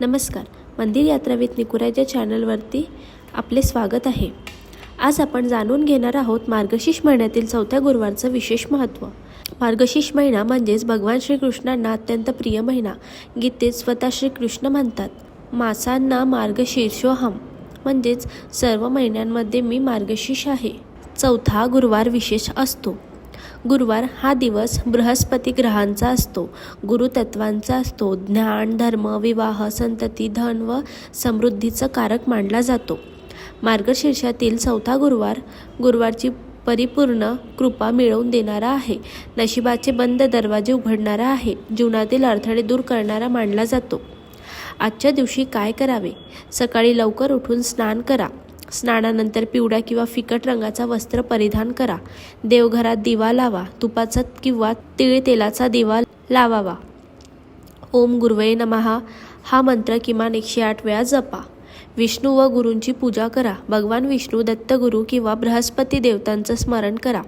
नमस्कार. मंदिर यात्रा विथ निकुराच्या चॅनलवरती आपले स्वागत आहे. आज आपण जाणून घेणार आहोत मार्गशीर्ष महिन्यातील चौथ्या गुरुवारचं विशेष महत्त्व. मार्गशीर्ष महिना म्हणजेच भगवान श्रीकृष्णांना अत्यंत प्रिय महिना. गीतेत स्वतः श्रीकृष्ण म्हणतात, मासांना मार्गशीर्षोहम, म्हणजेच सर्व महिन्यांमध्ये मी मार्गशीर्ष आहे. चौथा गुरुवार विशेष असतो. गुरुवार हा दिवस बृहस्पती ग्रहांचा असतो. गुरुतत्वांचा असतो. ज्ञान, धर्म, विवाह, संतती, धन व समृद्धीचं कारक मानला जातो. मार्गशीर्षातील चौथा गुरुवारची परिपूर्ण कृपा मिळवून देणारा आहे. नशिबाचे बंद दरवाजे उघडणारा आहे. जीवनातील अडथळे दूर करणारा मानला जातो. आजच्या दिवशी काय करावे? सकाळी लवकर उठून स्नान करा. स्नानानंतर पिवळ्या किंवा फिकट रंगाचा वस्त्र परिधान करा. देवघरात दिवा लावा. तुपाचा किंवा तिळ तेलाचा दिवा लावावा. ओम गुरुवे नमः हा मंत्र किमान 108 वेळा जपा. विष्णू व गुरूंची पूजा करा. भगवान विष्णू, दत्तगुरू किंवा बृहस्पती देवतांचं स्मरण करा.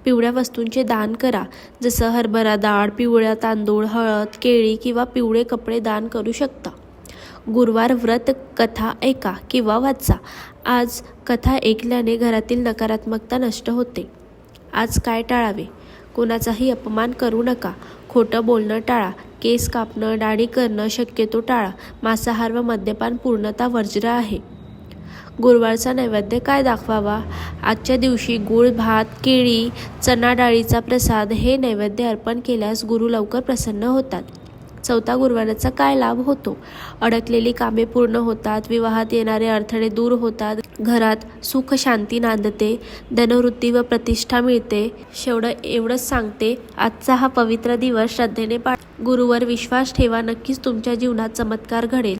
पिवळ्या वस्तूंचे दान करा, जसं हरभरा डाळ, पिवळ्या तांदूळ, हळद, केळी किंवा पिवळे कपडे दान करू शकता. गुरुवार व्रत कथा ऐका किंवा वाचा. आज कथा ऐकल्याने घरातील नकारात्मकता नष्ट होते. आज काय टाळावे? कोणाचाही अपमान करू नका. खोटं बोलणं टाळा. केस कापणं, दाढी करणं शक्यतो टाळा. मांसाहार व मद्यपान पूर्णतः वर्ज्य आहे. गुरुवारचा नैवेद्य काय दाखवावा? आजच्या दिवशी गूळ, भात, केळी, चणा डाळीचा प्रसाद हे नैवेद्य अर्पण केल्यास गुरु लवकर प्रसन्न होतात. चौथा गुरुवाराचा काय लाभ होतो? अडकलेली कामे पूर्ण होतात. विवाहात येणारे अडथळे दूर होतात. घरात सुख शांती नांदते. धनवृत्ती व प्रतिष्ठा मिळते. एवढंच सांगते. आजचा हा पवित्र दिवस श्रद्धेने गुरुवर विश्वास ठेवा. नक्कीच तुमच्या जीवनात चमत्कार घडेल.